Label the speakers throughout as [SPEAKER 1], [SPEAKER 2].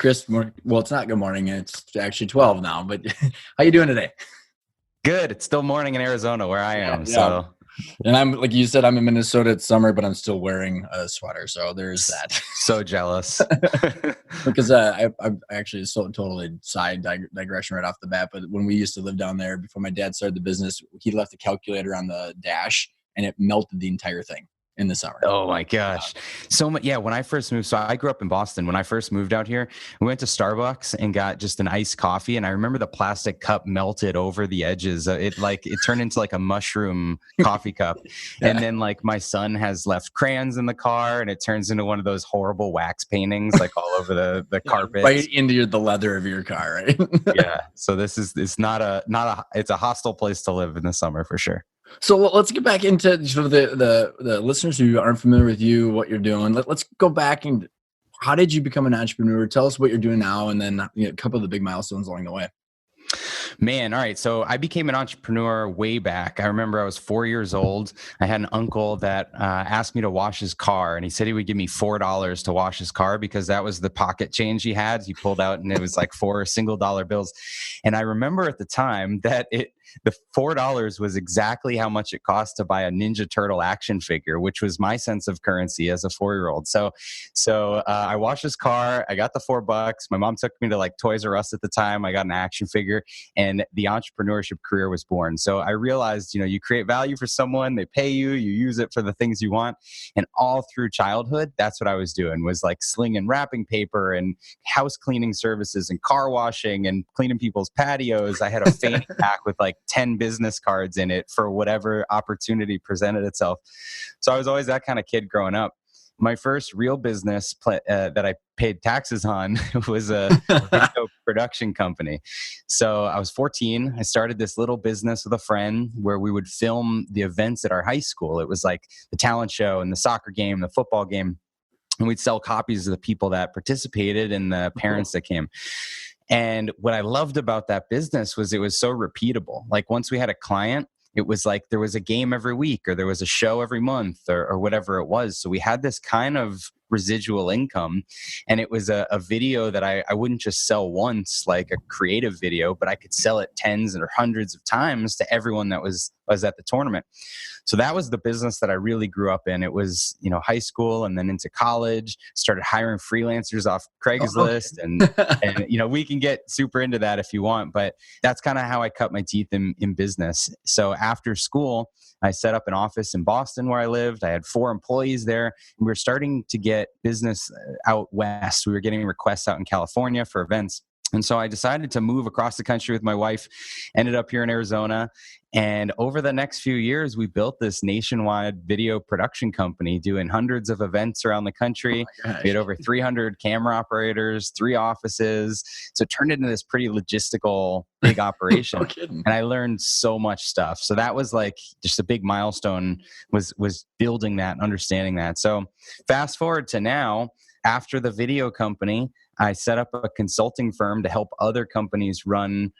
[SPEAKER 1] Chris, well, it's not good morning. It's actually 12 now, but how you doing today?
[SPEAKER 2] Good. It's still morning in Arizona where I am.
[SPEAKER 1] Yeah.
[SPEAKER 2] So
[SPEAKER 1] And I'm, like you said, I'm in Minnesota. It's summer, but I'm still wearing a sweater. So there's that.
[SPEAKER 2] so jealous.
[SPEAKER 1] Because I actually, so totally side digression right off the bat. But when we used to live down there before my dad started the business, he left a calculator on the dash and it melted the entire thing in the summer.
[SPEAKER 2] Oh my gosh. So much. Yeah. When I first moved, so I grew up in Boston. When I first moved out here, we went to Starbucks and got just an iced coffee. And I remember the plastic cup melted over the edges. It turned into like a mushroom coffee cup.
[SPEAKER 1] Yeah.
[SPEAKER 2] And then like my son has left crayons in the car and it turns into one of those horrible wax paintings, like all over the carpet.
[SPEAKER 1] Right into the leather of your car, right?
[SPEAKER 2] Yeah. So it's it's a hostile place to live in the summer for sure.
[SPEAKER 1] So let's get back into sort of the listeners who aren't familiar with you, what you're doing. Let's go back and how did you become an entrepreneur? Tell us what you're doing now, and then a couple of the big milestones along the way.
[SPEAKER 2] Man, all right. So I became an entrepreneur way back. I remember I was 4 years old. I had an uncle that asked me to wash his car, and he said he would give me $4 to wash his car because that was the pocket change he had. He pulled out, and it was like 4 single dollar bills. And I remember at the time that the $4 was exactly how much it cost to buy a Ninja Turtle action figure, which was my sense of currency as a 4-year-old. So I washed his car. I got the $4. My mom took me to like Toys R Us at the time. I got an action figure, and the entrepreneurship career was born. So I realized, you create value for someone, they pay you, you use it for the things you want. And all through childhood, that's what I was doing, was like slinging wrapping paper and house cleaning services and car washing and cleaning people's patios. I had a fanny pack with like 10 business cards in it for whatever opportunity presented itself. So I was always that kind of kid growing up. My first real business that I paid taxes on was a video production company. So I was 14. I started this little business with a friend where we would film the events at our high school. It was like the talent show and the soccer game, the football game. And we'd sell copies to the people that participated and the parents that came. And what I loved about that business was it was so repeatable. Like once we had a client, it was like there was a game every week or there was a show every month or whatever it was. So we had this kind of residual income. And it was a video that I wouldn't just sell once, like a creative video, but I could sell it tens or hundreds of times to everyone that was at the tournament. So that was the business that I really grew up in. It was, high school and then into college, started hiring freelancers off Craigslist. And we can get super into that if you want, but that's kind of how I cut my teeth in business. So after school, I set up an office in Boston where I lived. I had 4 employees there. And we were starting to get business out west. We were getting requests out in California for events. And so I decided to move across the country with my wife, ended up here in Arizona. And over the next few years, we built this nationwide video production company doing hundreds of events around the country. We had over 300 camera operators, 3 offices. So it turned into this pretty logistical big operation.
[SPEAKER 1] No kidding.
[SPEAKER 2] And I learned so much stuff. So that was like just a big milestone was building that and understanding that. So fast forward to now, after the video company, I set up a consulting firm to help other companies run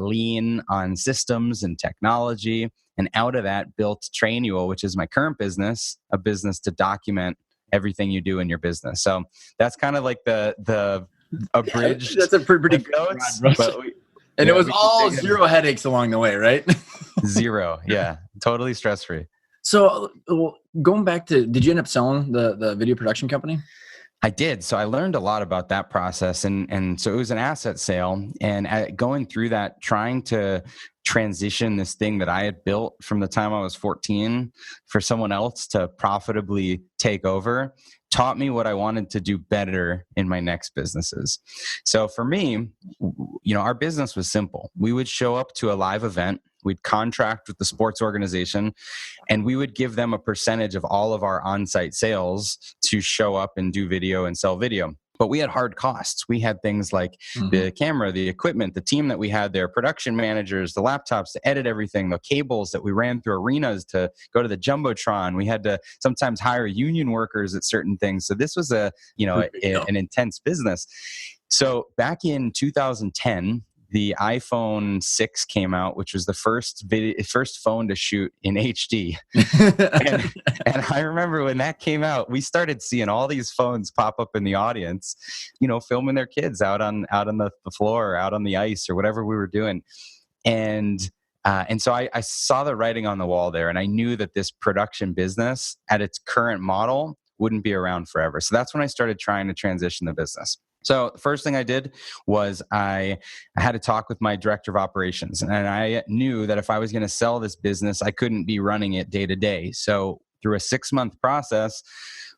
[SPEAKER 2] lean on systems and technology. And out of that, built Trainual, which is my current business, a business to document everything you do in your business. So that's kind of like the abridged.
[SPEAKER 1] That's a pretty good
[SPEAKER 2] notes.
[SPEAKER 1] And it was all zero headaches along the way, right?
[SPEAKER 2] Zero. Yeah. Totally stress-free.
[SPEAKER 1] So going back to, did you end up selling the video production company?
[SPEAKER 2] I did. So I learned a lot about that process. And so it was an asset sale. And going through that, trying to transition this thing that I had built from the time I was 14 for someone else to profitably take over taught me what I wanted to do better in my next businesses. So for me, our business was simple. We would show up to a live event. We'd contract with the sports organization and we would give them a percentage of all of our on-site sales to show up and do video and sell video. But we had hard costs. We had things like the camera, the equipment, the team that we had there, production managers, the laptops to edit everything, the cables that we ran through arenas to go to the Jumbotron. We had to sometimes hire union workers at certain things. So this was an intense business. So back in 2010, the iPhone 6 came out, which was the first phone to shoot in HD. and I remember when that came out, we started seeing all these phones pop up in the audience, filming their kids out on the floor, or out on the ice, or whatever we were doing. And so I saw the writing on the wall there, and I knew that this production business at its current model wouldn't be around forever. So that's when I started trying to transition the business. So the first thing I did was I had a talk with my director of operations, and I knew that if I was going to sell this business, I couldn't be running it day to day. So through a 6-month process,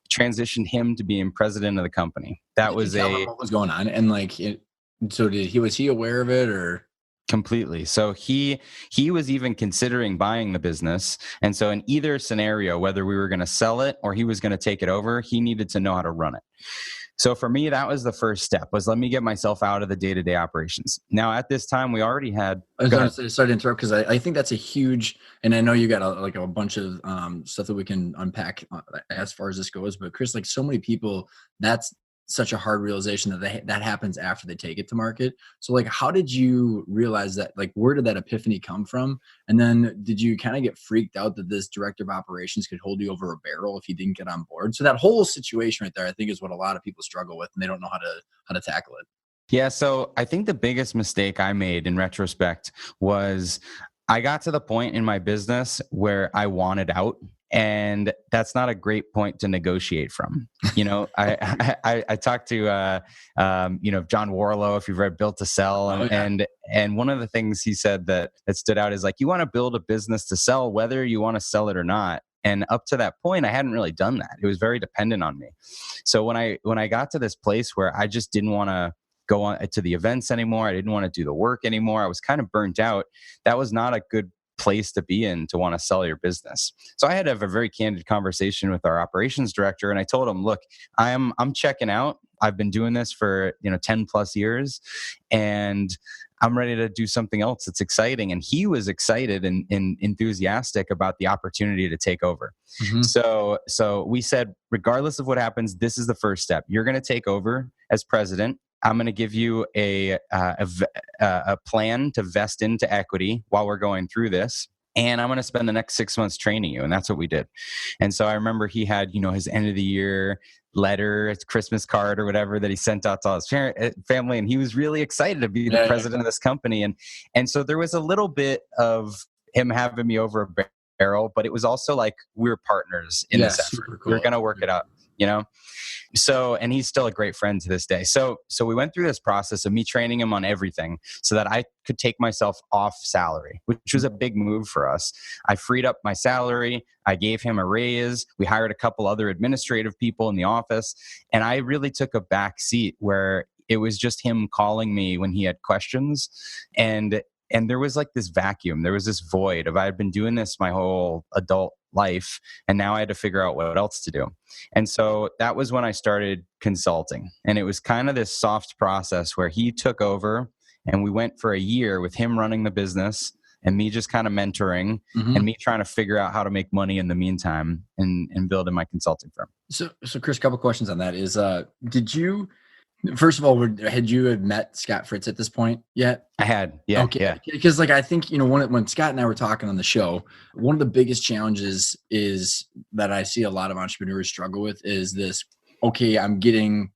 [SPEAKER 2] transitioned him to being president of the company. That
[SPEAKER 1] was what was going on, and was he aware of it, or?
[SPEAKER 2] Completely. So he was even considering buying the business. And so in either scenario, whether we were going to sell it or he was going to take it over, he needed to know how to run it. So for me, that was the first step, was let me get myself out of the day-to-day operations. Now, at this time, we already had...
[SPEAKER 1] Sorry to interrupt, because I think that's a huge, and I know you got a bunch of stuff that we can unpack as far as this goes, but Chris, so many people, that's such a hard realization that happens after they take it to market. So how did you realize that? Where did that epiphany come from? And then did you kind of get freaked out that this director of operations could hold you over a barrel if you didn't get on board? So that whole situation right there, I think, is what a lot of people struggle with, and they don't know how to tackle it.
[SPEAKER 2] Yeah. So I think the biggest mistake I made in retrospect was I got to the point in my business where I wanted out. And that's not a great point to negotiate from. I talked to, John Warlow, if you've read Built to Sell. And one of the things he said that stood out is you want to build a business to sell, whether you want to sell it or not. And up to that point, I hadn't really done that. It was very dependent on me. So when I got to this place where I just didn't want to go on to the events anymore, I didn't want to do the work anymore, I was kind of burnt out. That was not a good place to be in to want to sell your business. So I had to have a very candid conversation with our operations director, and I told him, look, I'm checking out. I've been doing this for 10 plus years, and I'm ready to do something else that's exciting. And he was excited and enthusiastic about the opportunity to take over. Mm-hmm. So we said, regardless of what happens, this is the first step. You're going to take over as president. I'm going to give you a plan to vest into equity while we're going through this. And I'm going to spend the next 6 months training you. And that's what we did. And so I remember he had, his end of the year letter, his Christmas card or whatever that he sent out to all his family. And he was really excited to be the president of this company. And so there was a little bit of him having me over a barrel, but it was also we were partners in this effort. Cool. We were going to work it out. So, and he's still a great friend to this day. So we went through this process of me training him on everything so that I could take myself off salary, which was a big move for us. I freed up my salary. I gave him a raise. We hired a couple other administrative people in the office. And I really took a back seat where it was just him calling me when he had questions. And there was this vacuum. There was this void of I had been doing this my whole adult life, and now I had to figure out what else to do. And so that was when I started consulting. And it was kind of this soft process where he took over, and we went for a year with him running the business and me just kind of mentoring and me trying to figure out how to make money in the meantime and building my consulting firm.
[SPEAKER 1] So Chris, a couple questions on that is, did you... First of all, had you met Scott Fritz at this point yet?
[SPEAKER 2] I had, yeah.
[SPEAKER 1] Okay,
[SPEAKER 2] yeah.
[SPEAKER 1] Because I think, when Scott and I were talking on the show, one of the biggest challenges is that I see a lot of entrepreneurs struggle with is this, okay, I'm getting,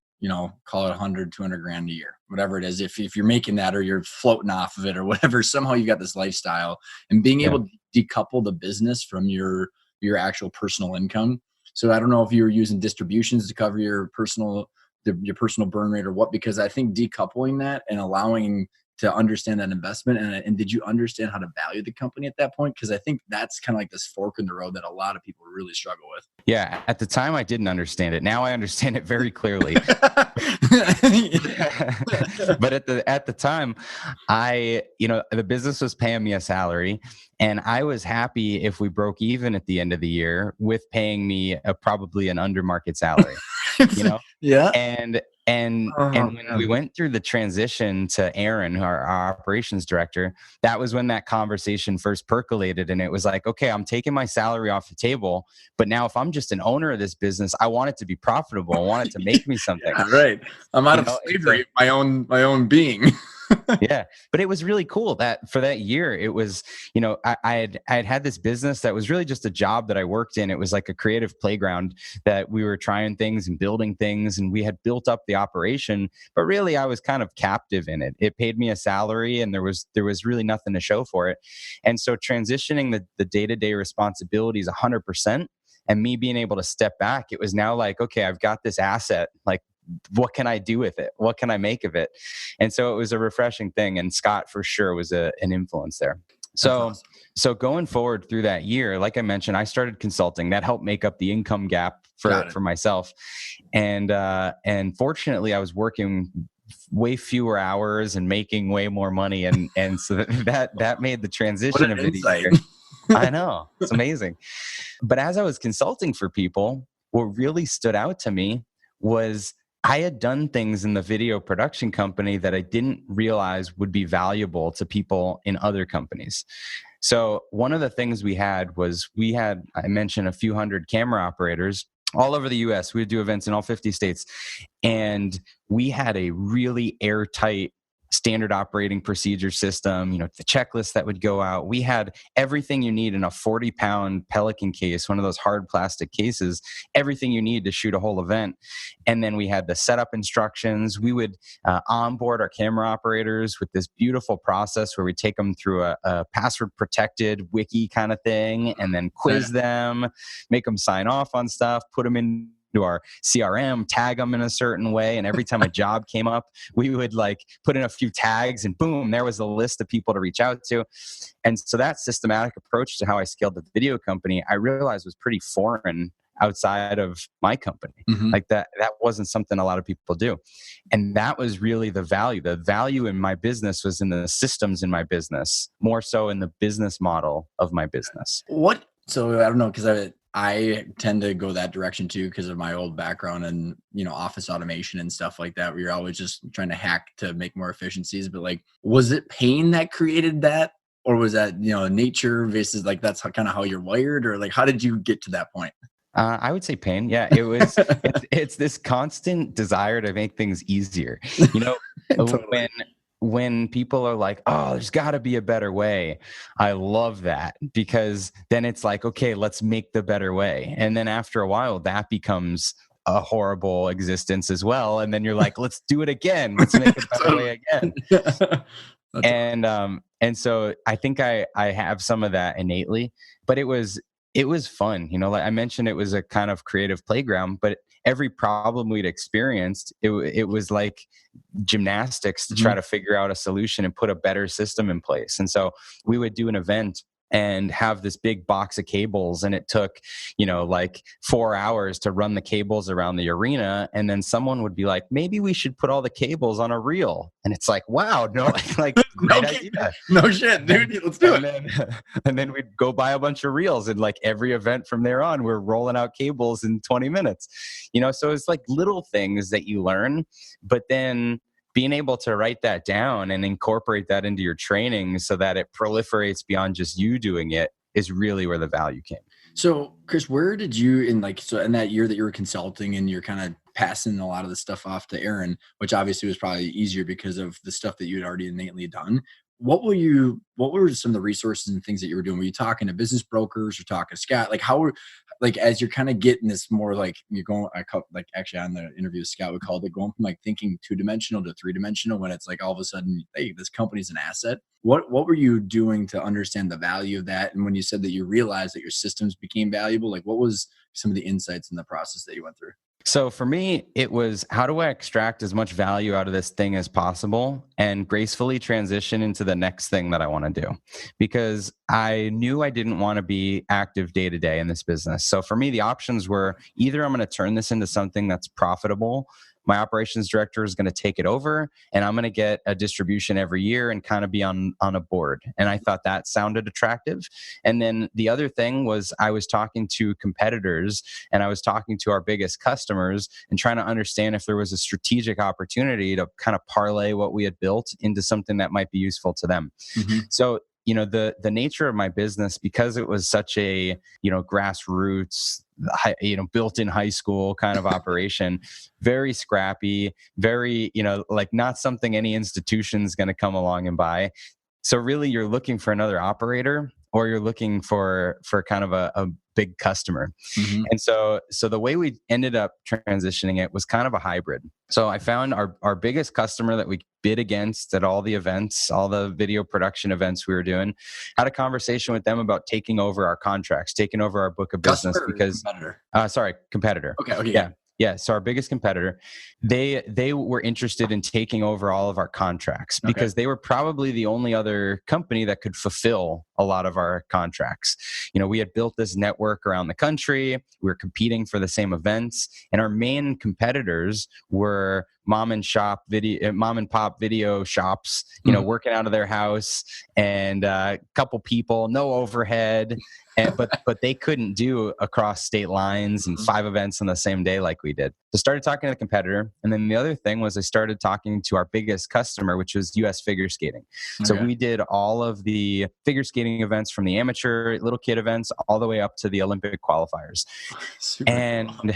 [SPEAKER 1] call it 100, 200 grand a year, whatever it is. If you're making that or you're floating off of it or whatever, somehow you've got this lifestyle, and being able to decouple the business from your actual personal income. So I don't know if you were using distributions to cover your personal burn rate or what, because I think decoupling that and allowing to understand that investment and did you understand how to value the company at that point? Because I think that's kind of this fork in the road that a lot of people really struggle with.
[SPEAKER 2] Yeah. At the time, I didn't understand it. Now I understand it very clearly. But at the time, the business was paying me a salary, and I was happy if we broke even at the end of the year with paying me probably an under market salary.
[SPEAKER 1] Yeah.
[SPEAKER 2] And when we went through the transition to Aaron, our operations director, that was when that conversation first percolated. And it was okay, I'm taking my salary off the table, but now if I'm just an owner of this business, I want it to be profitable. I want it to make me something.
[SPEAKER 1] Yeah, right. I'm out of slavery, my own being.
[SPEAKER 2] Yeah. But it was really cool that for that year, it was, I had this business that was really just a job that I worked in. It was like a creative playground that we were trying things and building things, and we had built up the operation, but really I was kind of captive in it. It paid me a salary and there was really nothing to show for it. And so transitioning the day-to-day responsibilities 100%, and me being able to step back, it was now like, okay, I've got this asset. Like, what can I do with it? What can I make of it? And so it was a refreshing thing. And Scott for sure was an influence there. So,
[SPEAKER 1] awesome.
[SPEAKER 2] So going forward through that year, like I mentioned, I started consulting. That helped make up the income gap for myself. And fortunately I was working way fewer hours and making way more money. And so that made the transition a bit easier. I know, it's amazing. But as I was consulting for people, what really stood out to me was I had done things in the video production company that I didn't realize would be valuable to people in other companies. So one of the things we had, I mentioned, a few hundred camera operators all over the US. We would do events in all 50 states. And we had a really airtight standard operating procedure system, the checklist that would go out. We had everything you need in a 40-pound Pelican case, one of those hard plastic cases, everything you need to shoot a whole event. And then we had the setup instructions. We would onboard our camera operators with this beautiful process where we take them through a password protected wiki kind of thing, and then quiz them, make them sign off on stuff, put them in to our CRM, tag them in a certain way. And every time a job came up, we would like put in a few tags and boom, there was a list of people to reach out to. And so that systematic approach to how I scaled the video company, I realized was pretty foreign outside of my company. Mm-hmm. Like that wasn't something a lot of people do. And that was really the value. The value in my business was in the systems in my business, more so in the business model of my business.
[SPEAKER 1] So I don't know, because I tend to go that direction too because of my old background and, office automation and stuff like that, where you're always just trying to hack to make more efficiencies. But like, was it pain that created that? Or was that, nature versus like, that's kind of how you're wired? Or like, how did you get to that point?
[SPEAKER 2] I would say pain. Yeah, it was, it's this constant desire to make things easier. Totally. When people are like, oh, there's got to be a better way. I love that, because then it's like, okay, let's make the better way. And then after a while, that becomes a horrible existence as well. And then you're like, let's do it again. Let's make a better way again. And so I think I have some of that innately, but it was fun. Like I mentioned, it was a kind of creative playground, but every problem we'd experienced, it was like gymnastics to try to figure out a solution and put a better system in place. And so we would do an event and have this big box of cables, and it took, like 4 hours to run the cables around the arena. And then someone would be like, maybe we should put all the cables on a reel. And it's like, wow, no, like great idea.
[SPEAKER 1] No shit, dude, let's do it.
[SPEAKER 2] And then we'd go buy a bunch of reels, and like every event from there on, we're rolling out cables in 20 minutes, so it's like little things that you learn, but then being able to write that down and incorporate that into your training so that it proliferates beyond just you doing it is really where the value came.
[SPEAKER 1] So Chris, where did you in that year that you were consulting and you're kind of passing a lot of the stuff off to Aaron, which obviously was probably easier because of the stuff that you had already innately done. What were some of the resources and things that you were doing? Were you talking to business brokers or talking to Scott? Like as you're kind of getting this more like you're going, actually on the interview with Scott, we called it going from like thinking 2-dimensional to 3-dimensional, when it's like all of a sudden, hey, this company's an asset. What were you doing to understand the value of that? And when you said that you realized that your systems became valuable, like what was some of the insights in the process that you went through?
[SPEAKER 2] So for me, it was, how do I extract as much value out of this thing as possible and gracefully transition into the next thing that I want to do? Because I knew I didn't want to be active day to day in this business. So for me, the options were either I'm going to turn this into something that's profitable. My operations director is going to take it over, and I'm going to get a distribution every year and kind of be on a board. And I thought that sounded attractive. And then the other thing was I was talking to competitors and I was talking to our biggest customers and trying to understand if there was a strategic opportunity to kind of parlay what we had built into something that might be useful to them. Mm-hmm. So the nature of my business, because it was such a, grassroots, built in high school kind of operation, very scrappy, very, like not something any institution's going to come along and buy. So really you're looking for another operator, or you're looking for kind of a big customer.
[SPEAKER 1] Mm-hmm.
[SPEAKER 2] And so the way we ended up transitioning it was kind of a hybrid. So I found our biggest customer that we bid against at all the events, all the video production events we were doing, had a conversation with them about taking over our contracts, taking over our book of business.
[SPEAKER 1] Customer
[SPEAKER 2] because competitor.
[SPEAKER 1] Okay.
[SPEAKER 2] Yeah. So our biggest competitor, they were interested in taking over all of our contracts because they were probably the only other company that could fulfill a lot of our contracts. We had built this network around the country. We were competing for the same events, and our main competitors were mom and pop video shops, working out of their house, and a couple people, no overhead. But they couldn't do across state lines and 5 events on the same day like we did. So started talking to the competitor. And then the other thing was I started talking to our biggest customer, which was US Figure Skating. Okay. So we did all of the figure skating events, from the amateur little kid events all the way up to the Olympic qualifiers. Super cool.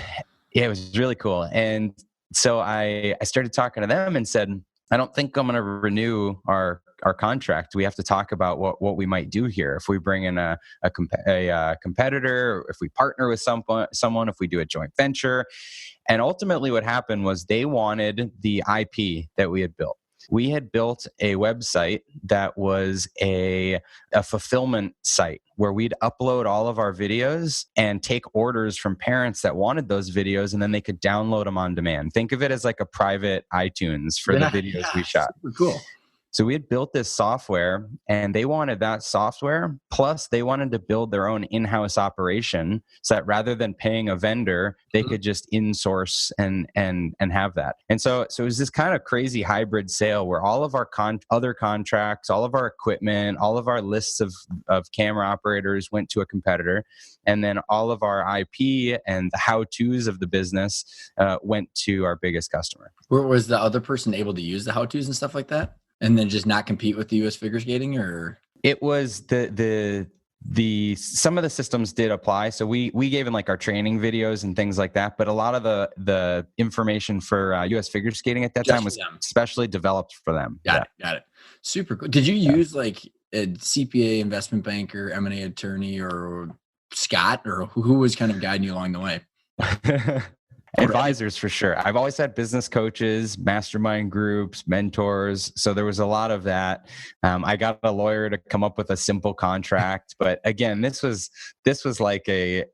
[SPEAKER 2] Yeah, it was really cool. And so I started talking to them and said, I don't think I'm going to renew our contract. We have to talk about what we might do here. If we bring in a competitor, if we partner with someone, if we do a joint venture. And ultimately what happened was they wanted the IP that we had built. We had built a website that was a fulfillment site where we'd upload all of our videos and take orders from parents that wanted those videos, and then they could download them on demand. Think of it as like a private iTunes for the videos we shot.
[SPEAKER 1] Super cool.
[SPEAKER 2] So we had built this software, and they wanted that software. Plus, they wanted to build their own in-house operation, so that rather than paying a vendor, they could just in-source and have that. And so it was this kind of crazy hybrid sale where all of our other contracts, all of our equipment, all of our lists of camera operators went to a competitor, and then all of our IP and the how-tos of the business went to our biggest customer.
[SPEAKER 1] Was the other person able to use the how-tos and stuff like that? And then just not compete with the US Figure Skating, or?
[SPEAKER 2] It was the some of the systems did apply. So we gave in like our training videos and things like that. But a lot of the information for US Figure Skating at that time was specially developed for them.
[SPEAKER 1] Got it. Super cool. Did you use like a CPA, investment banker, M&A attorney, or Scott, or who was kind of guiding you along the way?
[SPEAKER 2] Advisors for sure. I've always had business coaches, mastermind groups, mentors. So there was a lot of that. I got a lawyer to come up with a simple contract, but again, this was like a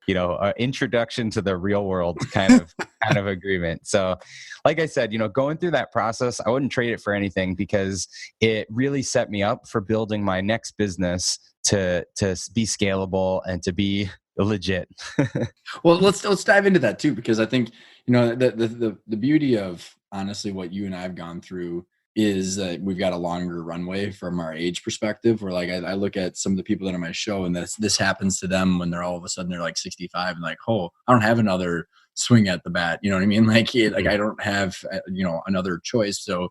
[SPEAKER 2] introduction to the real world kind of agreement. So, like I said, going through that process, I wouldn't trade it for anything, because it really set me up for building my next business to be scalable and to be legit.
[SPEAKER 1] Well, let's dive into that too, because I think the beauty of honestly what you and I have gone through is that we've got a longer runway from our age perspective. Where like I look at some of the people that are on my show, and this happens to them when they're all of a sudden they're like 65 and like, oh, I don't have another swing at the bat. You know what I mean? Like I don't have another choice. So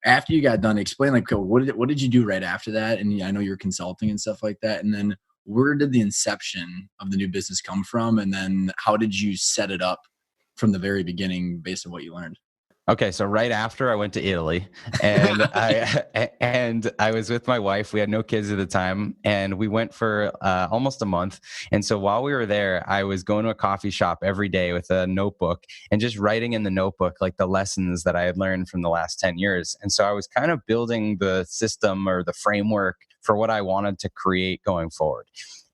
[SPEAKER 1] after you got done, explain like what did you do right after that? And I know you're consulting and stuff like that, and then where did the inception of the new business come from? And then how did you set it up from the very beginning based on what you learned?
[SPEAKER 2] Okay, so right after I went to Italy, and I was with my wife. We had no kids at the time, and we went for almost a month. And so while we were there, I was going to a coffee shop every day with a notebook and just writing in the notebook like the lessons that I had learned from the last 10 years. And so I was kind of building the system or the framework for what I wanted to create going forward.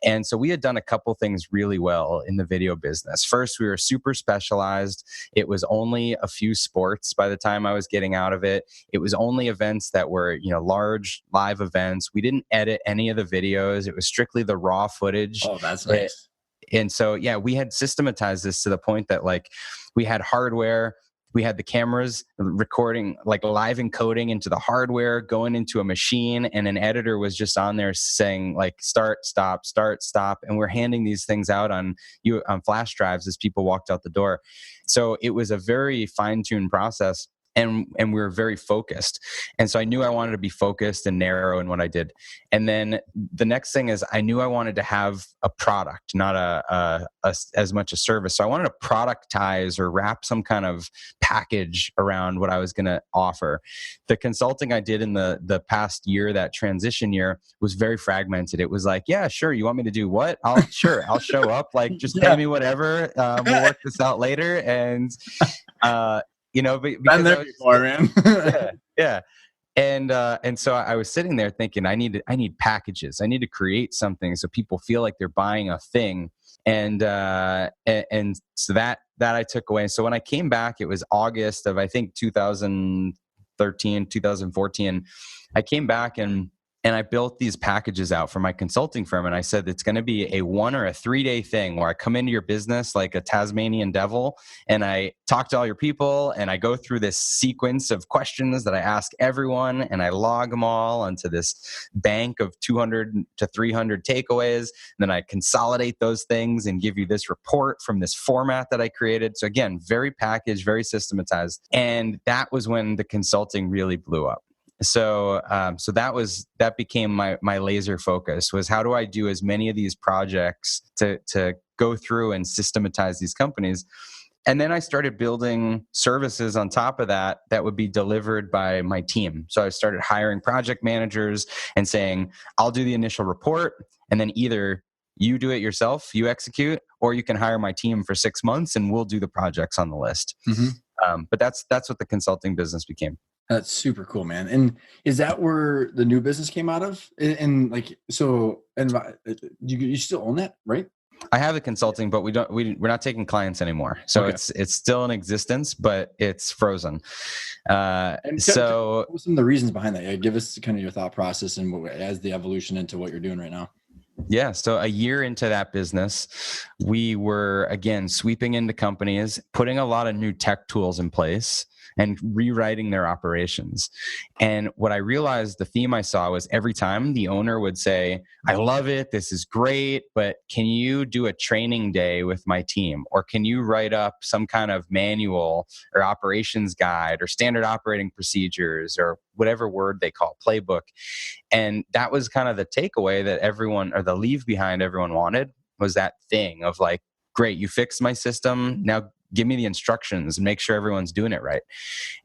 [SPEAKER 2] And so we had done a couple things really well in the video business. First, we were super specialized. It was only a few sports by the time I was getting out of it. It was only events that were, large live events. We didn't edit any of the videos. It was strictly the raw footage.
[SPEAKER 1] Oh, that's nice.
[SPEAKER 2] And so, we had systematized this to the point that like we had hardware. We had the cameras recording, like live encoding into the hardware, going into a machine, and an editor was just on there saying like start, stop, and we're handing these things out on flash drives as people walked out the door. So it was a very fine-tuned process. and we were very focused. And so I knew I wanted to be focused and narrow in what I did. And then the next thing is I knew I wanted to have a product, not as much a service. So I wanted to productize or wrap some kind of package around what I was going to offer. The consulting I did in the past year, that transition year, was very fragmented. It was like, yeah, sure. You want me to do what? I'll show up. Like, just pay me whatever. We'll work this out later. And, because
[SPEAKER 1] there before, man.
[SPEAKER 2] yeah. And so I was sitting there thinking, I need packages. I need to create something so people feel like they're buying a thing. And so that I took away. So when I came back, it was August of, I think, 2013, 2014. I came back and I built these packages out for my consulting firm. And I said, it's going to be a 1 or a 3 day thing where I come into your business like a Tasmanian devil, and I talk to all your people, and I go through this sequence of questions that I ask everyone, and I log them all onto this bank of 200 to 300 takeaways. And then I consolidate those things and give you this report from this format that I created. So again, very packaged, very systematized. And that was when the consulting really blew up. So that became my laser focus, was how do I do as many of these projects to go through and systematize these companies. And then I started building services on top of that would be delivered by my team. So I started hiring project managers and saying, I'll do the initial report, and then either you do it yourself, you execute, or you can hire my team for 6 months and we'll do the projects on the list. Mm-hmm. But that's what the consulting business became.
[SPEAKER 1] That's super cool, man. And is that where the new business came out of? And you still own that, right?
[SPEAKER 2] I have the consulting, but we're not taking clients anymore. So okay. It's still in existence, but it's frozen.
[SPEAKER 1] And so what were some of the reasons behind that? Give us kind of your thought process and as the evolution into what you're doing right now.
[SPEAKER 2] Yeah. So a year into that business, we were, again, sweeping into companies, putting a lot of new tech tools in place and rewriting their operations. And what I realized, the theme I saw, was every time the owner would say, I love it, this is great, but can you do a training day with my team? Or can you write up some kind of manual or operations guide or standard operating procedures or whatever word they call playbook? And that was kind of the takeaway that everyone, or the leave behind everyone wanted, was that thing of like, great, you fixed my system, now give me the instructions and make sure everyone's doing it right.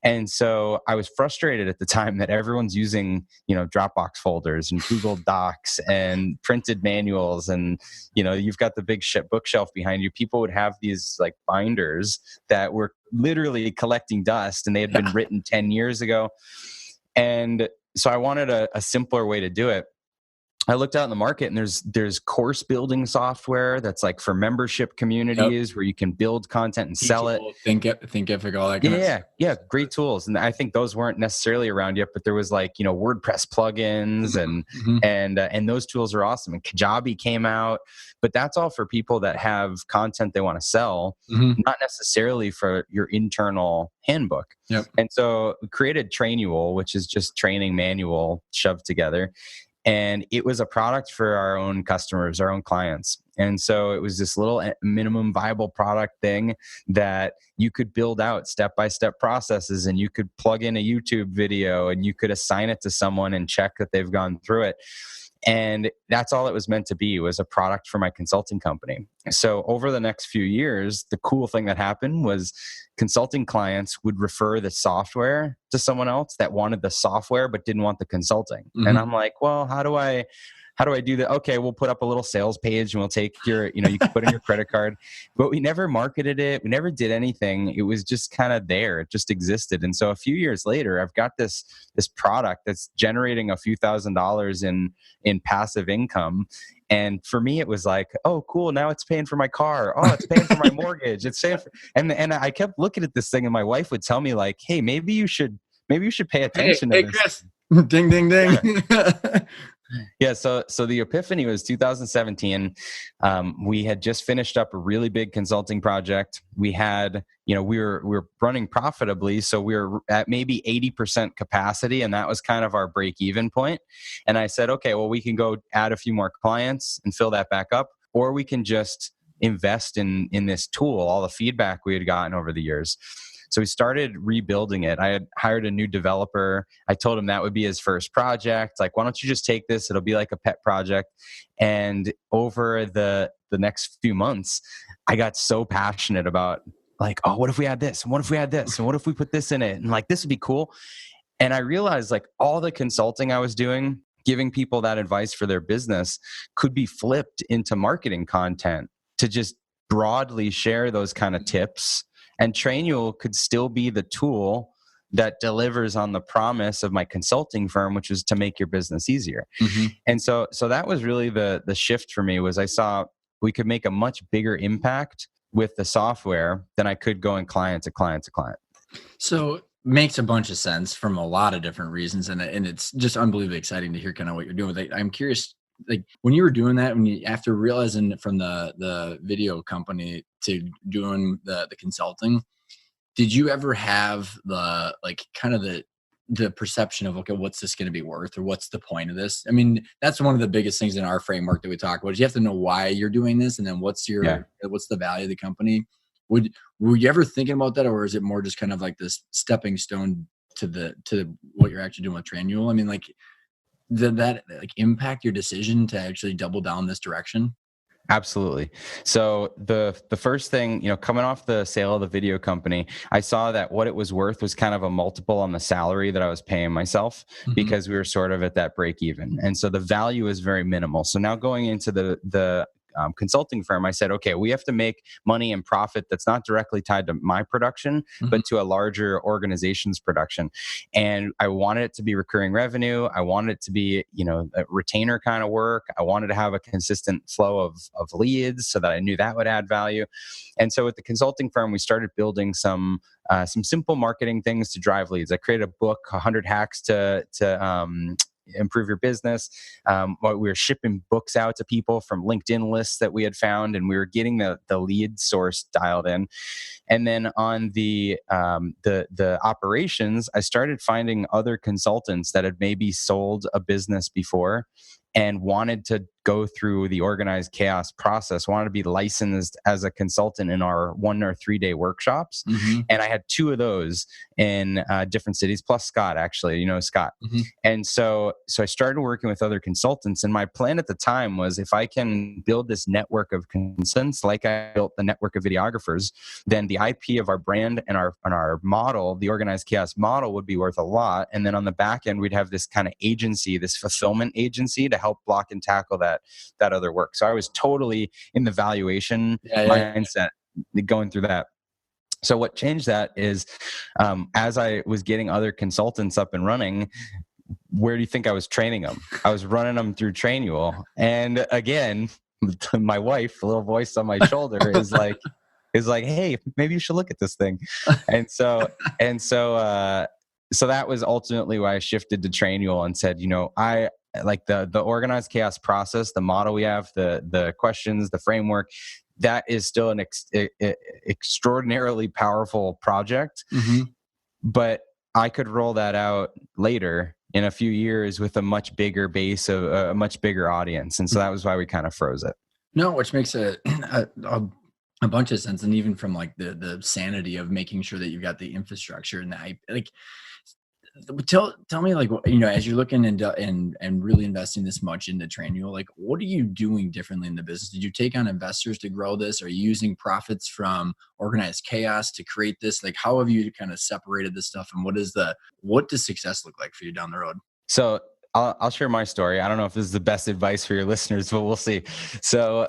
[SPEAKER 2] And so I was frustrated at the time that everyone's using, Dropbox folders and Google Docs and printed manuals. And, you've got the big bookshelf behind you. People would have these like binders that were literally collecting dust, and they had been written 10 years ago. And so I wanted a simpler way to do it. I looked out in the market, and there's course building software that's like for membership communities where you can build content and sell it.
[SPEAKER 1] Thinkific, all that kind of stuff.
[SPEAKER 2] Yeah, great tools. And I think those weren't necessarily around yet, but there was like, WordPress plugins and those tools are awesome. And Kajabi came out, but that's all for people that have content they want to sell, not necessarily for your internal handbook.
[SPEAKER 1] Yep.
[SPEAKER 2] And so we created Trainual, which is just training manual shoved together. And it was a product for our own customers, our own clients. And so it was this little minimum viable product thing that you could build out step-by-step processes, and you could plug in a YouTube video and you could assign it to someone and check that they've gone through it. And that's all it was meant to be, was a product for my consulting company. So over the next few years, the cool thing that happened was consulting clients would refer the software to someone else that wanted the software but didn't want the consulting. And I'm like, well, how do I do that? Okay, we'll put up a little sales page and we'll take your, you can put in your credit card. But we never marketed it. We never did anything. It was just kind of there. It just existed. And so a few years later, I've got this product that's generating a few $1,000s in passive income. And for me, it was like, oh, cool. Now it's paying for my car. Oh, it's paying for my mortgage. It's paying for, and I kept looking at this thing, and my wife would tell me like, hey, maybe you should pay attention to this.
[SPEAKER 1] Chris. Ding, ding, ding.
[SPEAKER 2] Yeah. So the epiphany was 2017. We had just finished up a really big consulting project. We had, we were running profitably. So we were at maybe 80% capacity, and that was kind of our break even point. And I said, okay, well, we can go add a few more clients and fill that back up, or we can just invest in this tool, all the feedback we had gotten over the years. So we started rebuilding it. I had hired a new developer. I told him that would be his first project. Like, why don't you just take this? It'll be like a pet project. And over the next few months, I got so passionate about like, oh, what if we had this? And what if we had this? And what if we put this in it? And like, this would be cool. And I realized like all the consulting I was doing, giving people that advice for their business, could be flipped into marketing content to just broadly share those kind of tips. And Trainual could still be the tool that delivers on the promise of my consulting firm, which is to make your business easier. Mm-hmm. And so that was really the shift for me, was I saw we could make a much bigger impact with the software than I could going client to client to client.
[SPEAKER 1] So makes a bunch of sense from a lot of different reasons. And it's just unbelievably exciting to hear kind of what you're doing. I'm curious, like when you were doing that, after realizing from the video company to doing the consulting, did you ever have the like kind of the perception of, okay, what's this going to be worth, or what's the point of this? I mean, that's one of the biggest things in our framework that we talk about is you have to know why you're doing this. And then what's the value of the company? Were you ever thinking about that, or is it more just kind of like this stepping stone to what you're actually doing with Trainual? I mean, like, did that like impact your decision to actually double down this direction?
[SPEAKER 2] Absolutely. So the first thing, coming off the sale of the video company, I saw that what it was worth was kind of a multiple on the salary that I was paying myself, mm-hmm. because we were sort of at that break even. And so the value is very minimal. So now going into the consulting firm, I said, okay, we have to make money and profit that's not directly tied to my production, mm-hmm. but to a larger organization's production. And I wanted it to be recurring revenue. I wanted it to be, a retainer kind of work. I wanted to have a consistent flow of leads so that I knew that would add value. And so with the consulting firm, we started building some simple marketing things to drive leads. I created a book, 100 Hacks to improve your business. We were shipping books out to people from LinkedIn lists that we had found, and we were getting the lead source dialed in. And then on the operations, I started finding other consultants that had maybe sold a business before and wanted to go through the organized chaos process, wanted to be licensed as a consultant in our 1 or 3 day workshops. Mm-hmm. And I had 2 of those in different cities, plus Scott, actually, Scott. Mm-hmm. And so I started working with other consultants. And my plan at the time was, if I can build this network of consultants, like I built the network of videographers, then the IP of our brand and our model, the organized chaos model, would be worth a lot. And then on the back end, we'd have this kind of agency, this fulfillment agency, to help block and tackle that other work. So I was totally in the valuation mindset going through that. So what changed that is, as I was getting other consultants up and running, where do you think I was training them? I was running them through Trainual. And again, my wife, the little voice on my shoulder, is like, hey, maybe you should look at this thing. So that was ultimately why I shifted to Trainual and said, I like the organized chaos process, the model we have, the questions, the framework, that is still an extraordinarily powerful project. Mm-hmm. But I could roll that out later in a few years with a much bigger base of a much bigger audience. And so that was why we kind of froze it.
[SPEAKER 1] No, which makes a bunch of sense. And even from like the sanity of making sure that you've got the infrastructure and tell me, like, as you're looking and really investing this much into Trainual, like, what are you doing differently in the business? Did you take on investors to grow this? Are you using profits from organized chaos to create this? Like, how have you kind of separated this stuff? And what does success look like for you down the road?
[SPEAKER 2] So I'll share my story. I don't know if this is the best advice for your listeners, but we'll see. So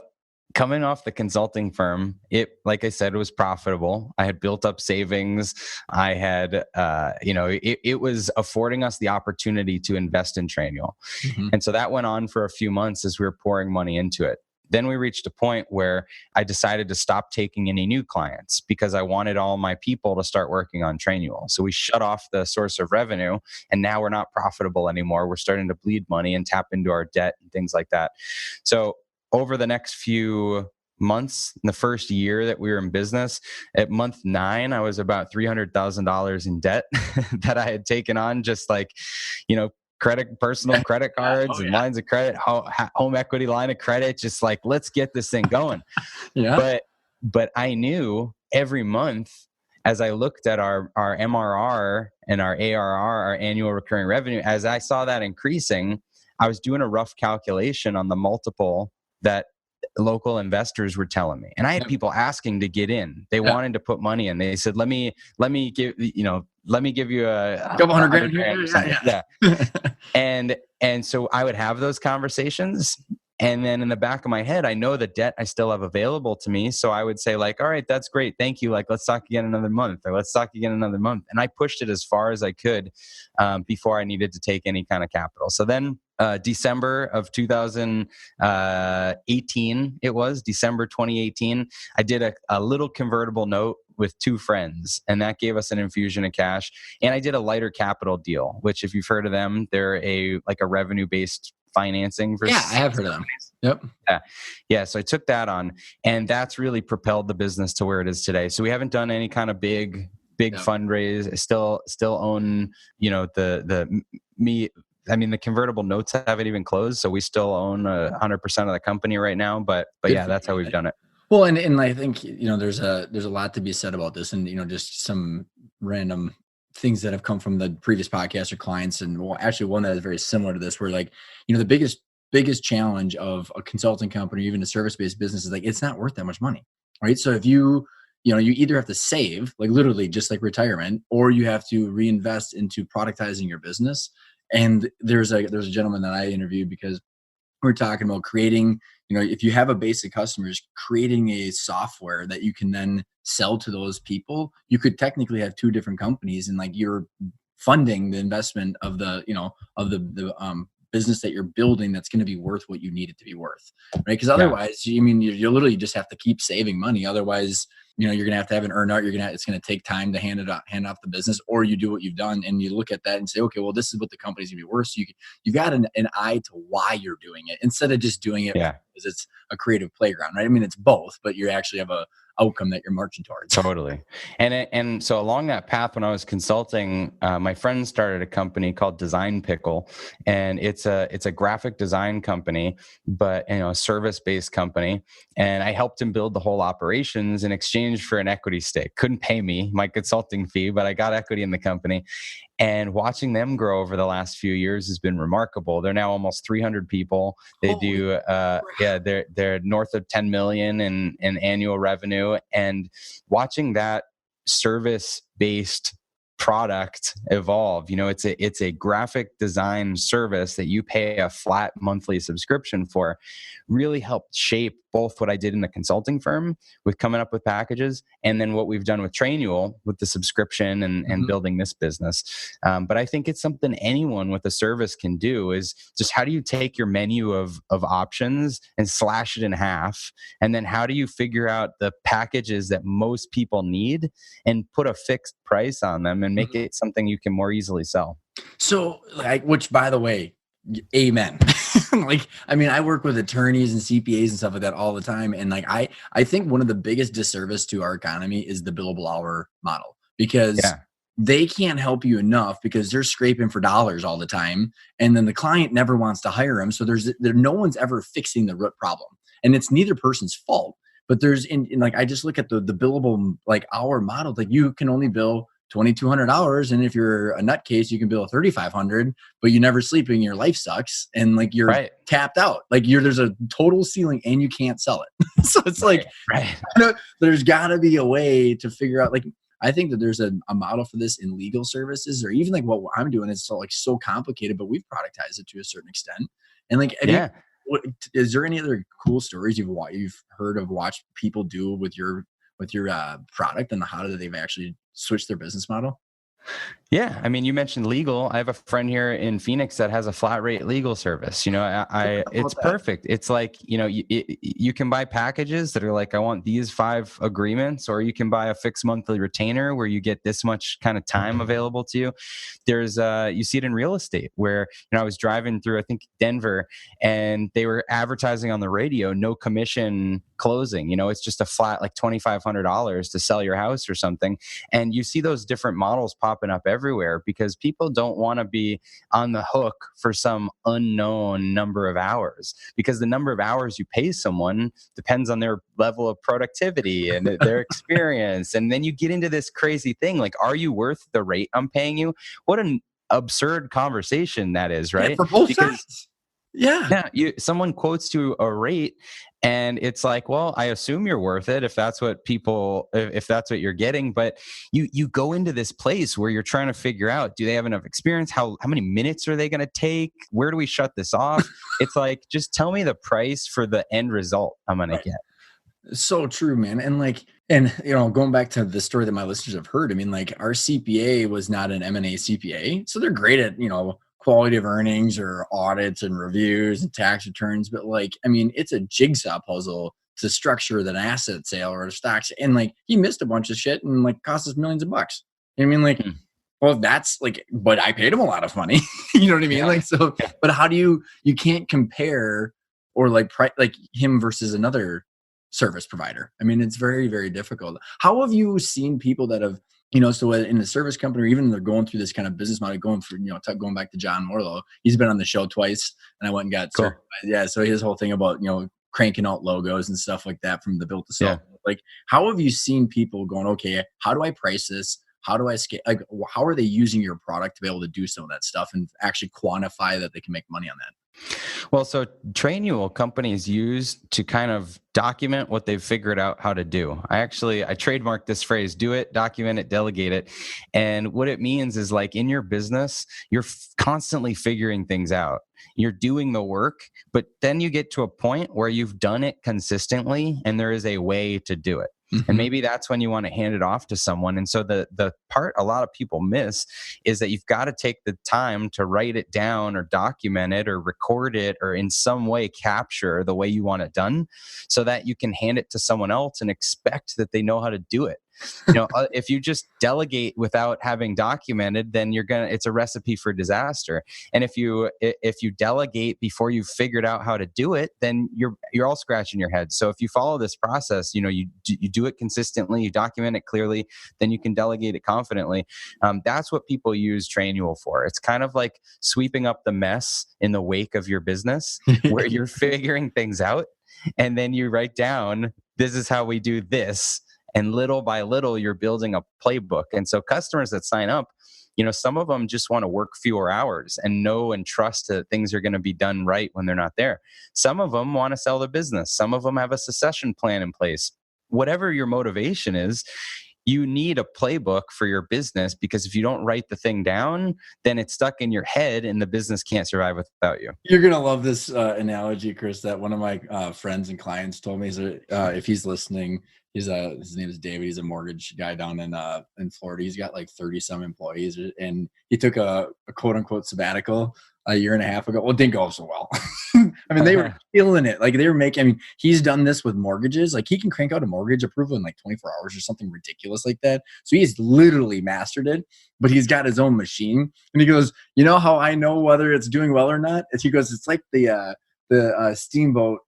[SPEAKER 2] coming off the consulting firm, it, like I said, was profitable. I had built up savings. I had, it was affording us the opportunity to invest in Trainual. Mm-hmm. And so that went on for a few months as we were pouring money into it. Then we reached a point where I decided to stop taking any new clients because I wanted all my people to start working on Trainual. So we shut off the source of revenue, and now we're not profitable anymore. We're starting to bleed money and tap into our debt and things like that. So over the next few months, in the first year that we were in business, at month 9, I was about $300,000 in debt that I had taken on, just like, personal credit cards and lines of credit, home equity line of credit, just like, let's get this thing going. Yeah. But I knew every month as I looked at our MRR and our ARR, our annual recurring revenue, as I saw that increasing, I was doing a rough calculation on the multiple that local investors were telling me. And I had people asking to get in. They wanted to put money in. They said, let me give you a
[SPEAKER 1] couple $100 grand or something.
[SPEAKER 2] Yeah. And so I would have those conversations. And then in the back of my head, I know the debt I still have available to me. So I would say like, all right, that's great. Thank you. Like, let's talk again another month, or let's talk again another month. And I pushed it as far as I could before I needed to take any kind of capital. So then December of 2018, it was December 2018, I did a little convertible note with two friends, and that gave us an infusion of cash. And I did a lighter capital deal, which if you've heard of them, they're a revenue-based financing for
[SPEAKER 1] I have heard of them. Yep.
[SPEAKER 2] Yeah. So I took that on, and that's really propelled the business to where it is today. So we haven't done any kind of big fundraise. I still own, the convertible notes haven't even closed, so we still own 100% of the company right now. But yeah, that's how we've done it.
[SPEAKER 1] Well, and I think there's a lot to be said about this, and just some random things that have come from the previous podcast or clients, and actually one that is very similar to this, where like the biggest challenge of a consulting company or even a service-based business is like it's not worth that much money, right? So if you either have to save, like literally just like retirement, or you have to reinvest into productizing your business. And there's a gentleman that I interviewed because we're talking about creating, if you have a base of customers, creating a software that you can then sell to those people. You could technically have two different companies, and like you're funding the investment of the business that you're building that's going to be worth what you need it to be worth, right? Because otherwise, you literally just have to keep saving money. Otherwise, you're going to have an earn out. It's going to take time to hand off the business, or you do what you've done and you look at that and say, okay, well, this is what the company's going to be worth. So you've got an eye to why you're doing it instead of just doing it because it's a creative playground, right? I mean, it's both, but you actually have a outcome that you're marching towards.
[SPEAKER 2] Totally. And so along that path, when I was consulting, my friend started a company called Design Pickle, and it's a graphic design company, but a service-based company. And I helped him build the whole operations in exchange for an equity stake. Couldn't pay me my consulting fee, but I got equity in the company. And watching them grow over the last few years has been remarkable. They're now almost 300 people. They they're north of 10 million in annual revenue. And watching that service-based product evolve, it's a graphic design service that you pay a flat monthly subscription for, really helped shape both what I did in the consulting firm with coming up with packages, and then what we've done with Trainual with the subscription and building this business. But I think it's something anyone with a service can do, is just how do you take your menu of options and slash it in half? And then how do you figure out the packages that most people need and put a fixed price on them and make it something you can more easily sell?
[SPEAKER 1] So, which by the way, amen. I work with attorneys and CPAs and stuff like that all the time. And I think one of the biggest disservice to our economy is the billable hour model, because they can't help you enough because they're scraping for dollars all the time. And then the client never wants to hire them. So no one's ever fixing the root problem, and it's neither person's fault. But I just look at the billable hour model. Like you can only bill $2,200, and if you're a nutcase, you can bill $3,500, but you never sleep and your life sucks, and you're tapped out. There's a total ceiling, and you can't sell it. So it's there's got to be a way to figure out. I think that there's a model for this in legal services, or even what I'm doing is so complicated, but we've productized it to a certain extent. And is there any other cool stories you've heard of, watched people do with your product, and how they've actually switched their business model?
[SPEAKER 2] Yeah. You mentioned legal. I have a friend here in Phoenix that has a flat rate legal service. It's perfect. It's you can buy packages that are I want these 5 agreements, or you can buy a fixed monthly retainer where you get this much kind of time available to you. There's you see it in real estate where, I was driving through, I think Denver, and they were advertising on the radio, no commission closing. It's just a flat $2,500 to sell your house or something. And you see those different models pop popping up everywhere because people don't want to be on the hook for some unknown number of hours, because the number of hours you pay someone depends on their level of productivity and their experience. And then you get into this crazy thing like, are you worth the rate I'm paying you? What an absurd conversation that is, right?
[SPEAKER 1] Yeah, for both sides. Yeah.
[SPEAKER 2] Yeah, someone quotes you a rate and it's like, well, I assume you're worth it if that's what if that's what you're getting. But you go into this place where you're trying to figure out, do they have enough experience? How many minutes are they going to take? Where do we shut this off? It's like, just tell me the price for the end result I'm going to get.
[SPEAKER 1] So true, man. And going back to the story that my listeners have heard, I mean, like our CPA was not an M&A CPA. So they're great at, quality of earnings or audits and reviews and tax returns. But it's a jigsaw puzzle to structure an asset sale or a stocks. And he missed a bunch of shit and cost us millions of bucks. Well, that's but I paid him a lot of money. You know what I mean?
[SPEAKER 2] Yeah.
[SPEAKER 1] But how do you can't compare or him versus another service provider. I mean, it's very, very difficult. How have you seen people that have, so in the service company, or even they're going through this kind of business model, going back to John Morlow, he's been on the show twice and I went and got certified. Yeah. So his whole thing about, cranking out logos and stuff like that from the built to sell. Yeah. How have you seen people going, okay, how do I price this? How do I scale? How are they using your product to be able to do some of that stuff and actually quantify that they can make money on that?
[SPEAKER 2] Well, so Trainual companies use to kind of document what they've figured out how to do. I trademarked this phrase: do it, document it, delegate it. And what it means is in your business, you're constantly figuring things out. You're doing the work, but then you get to a point where you've done it consistently and there is a way to do it. Mm-hmm. And maybe that's when you want to hand it off to someone. And so the part a lot of people miss is that you've got to take the time to write it down or document it or record it or in some way capture the way you want it done so that you can hand it to someone else and expect that they know how to do it. If you just delegate without having documented, then it's a recipe for disaster. And if you delegate before you've figured out how to do it, then you're all scratching your head. So if you follow this process, you do it consistently, you document it clearly, then you can delegate it confidently. That's what people use Trainual for. It's kind of like sweeping up the mess in the wake of your business where you're figuring things out and then you write down, this is how we do this. And little by little, you're building a playbook. And so customers that sign up, some of them just want to work fewer hours and know and trust that things are going to be done right when they're not there. Some of them want to sell the business. Some of them have a succession plan in place. Whatever your motivation is, you need a playbook for your business, because if you don't write the thing down, then it's stuck in your head and the business can't survive without you.
[SPEAKER 1] You're going to love this analogy, Chris, that one of my friends and clients told me. If he's listening, his name is David. He's a mortgage guy down in Florida. He's got 30 some employees, and he took a quote unquote sabbatical a year and a half ago. Well, it didn't go so well. I mean, they were killing it. They were making, he's done this with mortgages. He can crank out a mortgage approval in 24 hours or something ridiculous like that. So he's literally mastered it, but he's got his own machine. And he goes, you know how I know whether it's doing well or not? He goes, it's like the steamboat,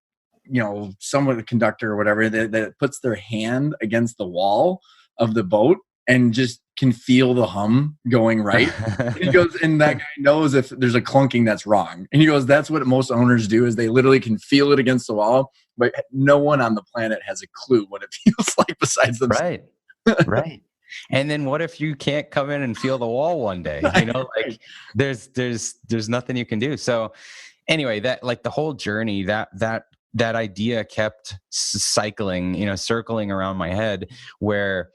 [SPEAKER 1] someone, the conductor or whatever, that puts their hand against the wall of the boat and just can feel the hum going right. And he goes, and that guy knows if there's a clunking that's wrong. And he goes, that's what most owners do, is they literally can feel it against the wall, but no one on the planet has a clue what it feels like besides themselves.
[SPEAKER 2] Right. And then what if you can't come in and feel the wall one day? There's nothing you can do. So anyway, that the whole journey, that idea kept cycling, circling around my head, where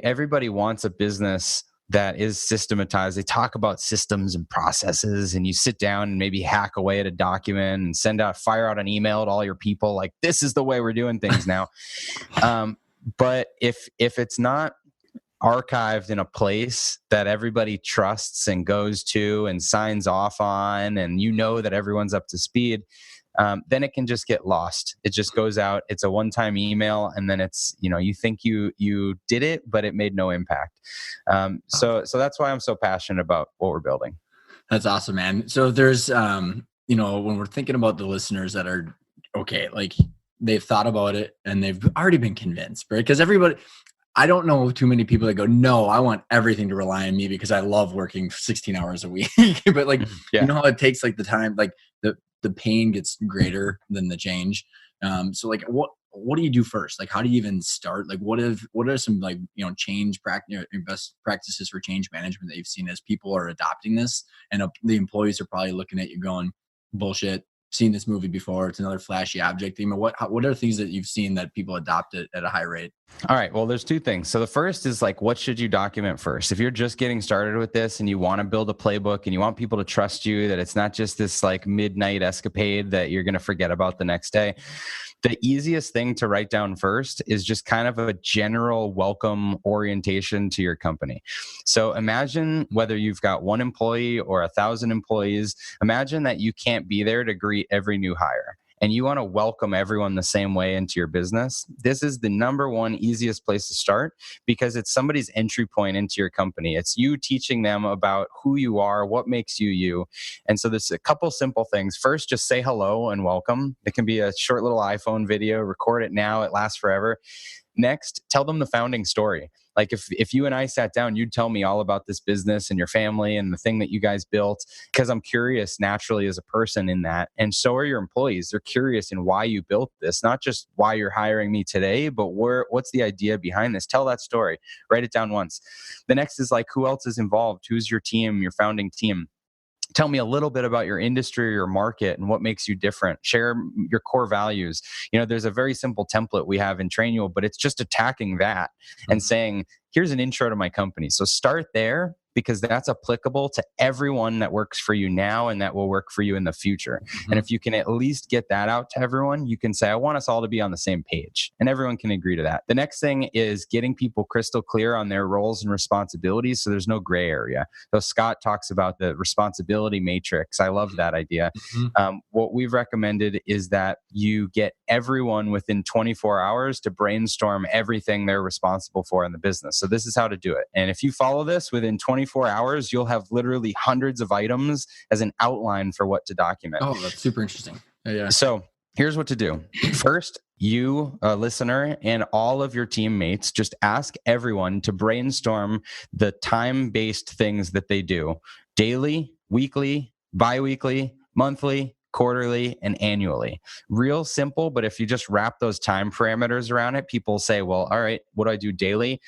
[SPEAKER 2] everybody wants a business that is systematized. They talk about systems and processes, and you sit down and maybe hack away at a document and fire out an email to all your people, this is the way we're doing things now. But if it's not archived in a place that everybody trusts and goes to and signs off on, and that everyone's up to speed, then it can just get lost. It just goes out. It's a one-time email, and then it's, you think you did it, but it made no impact. So that's why I'm so passionate about what we're building.
[SPEAKER 1] That's awesome, man. So there's, when we're thinking about the listeners that are, okay, they've thought about it and they've already been convinced, right? Because everybody, I don't know too many people that go, no, I want everything to rely on me because I love working 16 hours a week. But like,
[SPEAKER 2] Yeah.
[SPEAKER 1] you know how it takes like the time, like the pain gets greater than the change. So like, what do you do first? Like, how do you even start? Like, what are some like, change practice, best practices for change management that you've seen as people are adopting this, and the employees are probably looking at you going, bullshit, seen this movie before. It's another flashy object. What are things that you've seen that people adopt it at a high rate?
[SPEAKER 2] All right. Well, there's two things. So the first is like, what should you document first? If you're just getting started with this and you want to build a playbook and you want people to trust you, that it's not just this like midnight escapade that you're going to forget about the next day, the easiest thing to write down first is just kind of a general welcome orientation to your company. So imagine whether you've got one employee or 1,000 employees, imagine that you can't be there to greet every new hire, and you want to welcome everyone the same way into your business. This is the number one easiest place to start because it's somebody's entry point into your company. It's you teaching them about who you are, what makes you you. And so there's a couple simple things. First, just say hello and welcome. It can be a short little iPhone video, record it now, it lasts forever. Next, tell them the founding story. Like if you and I sat down, you'd tell me all about this business and your family and the thing that you guys built, because I'm curious naturally as a person in that. And so are your employees. They're curious in why you built this, not just why you're hiring me today, but what's the idea behind this? Tell that story. Write it down once. The next is like, who else is involved? Who's your team, your founding team? Tell me a little bit about your industry or your market and what makes you different. Share your core values. There's a very simple template we have in Trainual, but it's just attacking that and saying, here's an intro to my company. So start there, because that's applicable to everyone that works for you now and that will work for you in the future. Mm-hmm. And if you can at least get that out to everyone, you can say, I want us all to be on the same page, and everyone can agree to that. The next thing is getting people crystal clear on their roles and responsibilities so there's no gray area. So Scott talks about the responsibility matrix. I love that idea. Mm-hmm. What we've recommended is that you get everyone within 24 hours to brainstorm everything they're responsible for in the business. So this is how to do it. And if you follow this within 24 hours, you'll have literally hundreds of items as an outline for what to document.
[SPEAKER 1] Oh, that's super interesting. Yeah.
[SPEAKER 2] So here's what to do. First, you, a listener, and all of your teammates, just ask everyone to brainstorm the time-based things that they do daily, weekly, bi-weekly, monthly, quarterly, and annually. Real simple, but if you just wrap those time parameters around it, people say, well, all right, what do I do daily?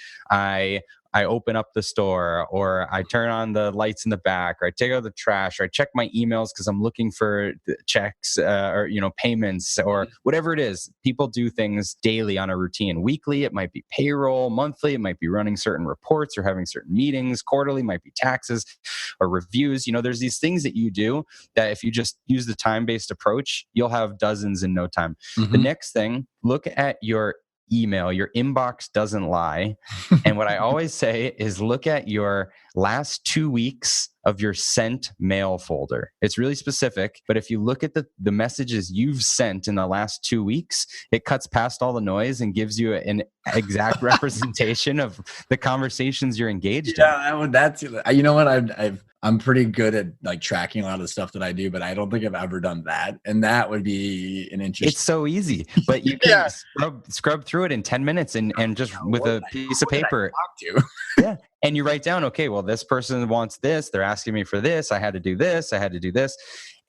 [SPEAKER 2] I open up the store, or I turn on the lights in the back, or I take out the trash, or I check my emails because I'm looking for checks or payments, or whatever it is. People do things daily on a routine. Weekly, it might be payroll. Monthly, it might be running certain reports or having certain meetings. Quarterly might be taxes or reviews. There's these things that you do that if you just use the time-based approach, you'll have dozens in no time. Mm-hmm. The next thing, look at your email. Your inbox doesn't lie. And what I always say is look at your last 2 weeks of your sent mail folder. It's really specific, but if you look at the messages you've sent in the last 2 weeks, it cuts past all the noise and gives you an exact representation of the conversations you're engaged in.
[SPEAKER 1] Yeah, that's, you know what, I'm pretty good at like tracking a lot of the stuff that I do, but I don't think I've ever done that. And that would be an interesting.
[SPEAKER 2] It's so easy, but you can scrub through it in 10 minutes and just with a piece of paper. Yeah. And you write down, okay, well, this person wants this. They're asking me for this. I had to do this. I had to do this.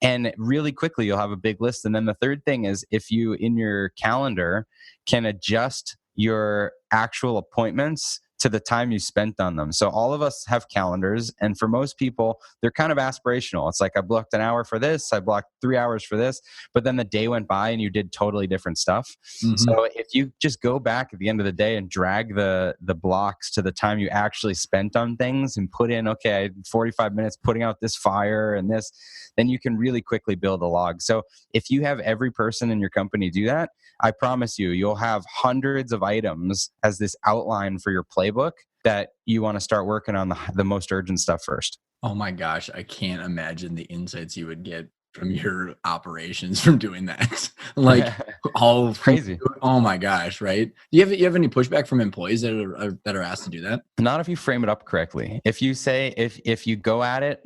[SPEAKER 2] And really quickly, you'll have a big list. And then the third thing is if you, in your calendar, can adjust your actual appointments to the time you spent on them. So all of us have calendars, and for most people, they're kind of aspirational. It's like I blocked an hour for this, I blocked 3 hours for this, but then the day went by and you did totally different stuff. Mm-hmm. So if you just go back at the end of the day and drag the blocks to the time you actually spent on things and put in, okay, I had 45 minutes putting out this fire and this, then you can really quickly build a log. So if you have every person in your company do that, I promise you'll have hundreds of items as this outline for your playbook that you want to start working on the most urgent stuff first.
[SPEAKER 1] Oh my gosh, I can't imagine the insights you would get from your operations from doing that. Like all
[SPEAKER 2] Crazy.
[SPEAKER 1] oh my gosh, right? You have any pushback from employees that are asked to do that?
[SPEAKER 2] Not if you frame it up correctly. If you say, if you go at it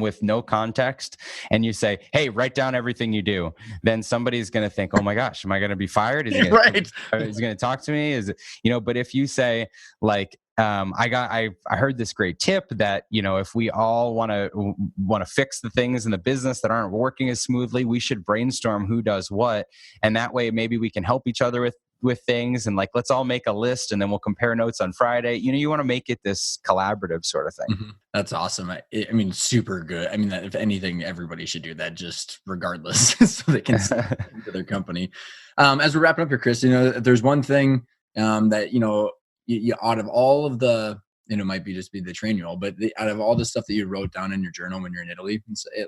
[SPEAKER 2] with no context and you say, hey, write down everything you do, then somebody's going to think, oh my gosh, am I going to be fired? Is he going
[SPEAKER 1] Right.
[SPEAKER 2] to talk to me? Is it, but if you say like, I heard this great tip that, if we all want to fix the things in the business that aren't working as smoothly, we should brainstorm who does what. And that way, maybe we can help each other with things, and like, let's all make a list and then we'll compare notes on Friday. You want to make it this collaborative sort of thing.
[SPEAKER 1] Mm-hmm. That's awesome. I mean, super good. I mean, if anything, everybody should do that, just regardless, so they can see into their company. As we're wrapping up here, Chris, there's one thing that you out of all of the, might be just be the Trainual, but out of all the stuff that you wrote down in your journal when you're in Italy,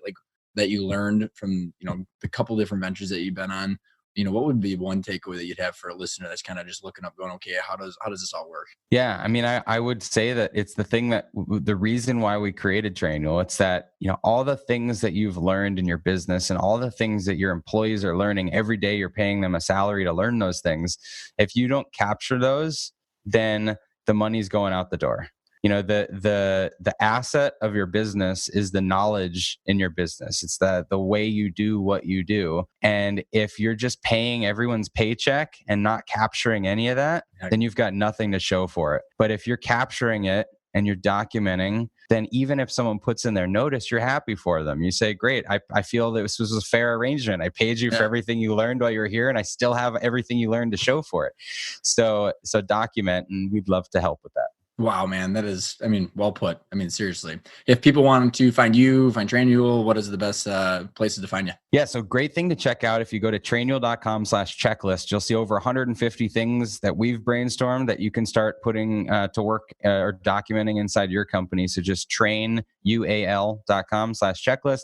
[SPEAKER 1] like that you learned from the couple different ventures that you've been on, what would be one takeaway that you'd have for a listener that's kind of just looking up going, okay, how does this all work?
[SPEAKER 2] Yeah. I mean, I would say that it's the thing that the reason why we created Trainual, it's that, all the things that you've learned in your business and all the things that your employees are learning every day, you're paying them a salary to learn those things. If you don't capture those, then the money's going out the door. The asset of your business is the knowledge in your business. It's the way you do what you do. And if you're just paying everyone's paycheck and not capturing any of that, then you've got nothing to show for it. But if you're capturing it and you're documenting, then even if someone puts in their notice, you're happy for them. You say, great, I feel that this was a fair arrangement. I paid you for everything you learned while you were here, and I still have everything you learned to show for it. So document, and we'd love to help with that.
[SPEAKER 1] Wow, man, that is, well put. Seriously, if people want to find you, find Trainual, what is the best places to find you?
[SPEAKER 2] Yeah, so great thing to check out. If you go to trainual.com/checklist, you'll see over 150 things that we've brainstormed that you can start putting to work or documenting inside your company. So just trainual.com/checklist.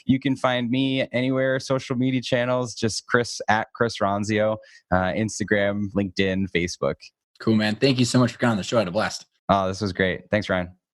[SPEAKER 2] You can find me anywhere, social media channels, just Chris @Chris Ronzio, Instagram, LinkedIn, Facebook.
[SPEAKER 1] Cool, man. Thank you so much for coming on the show. I had a blast.
[SPEAKER 2] Oh, this was great. Thanks, Ryan.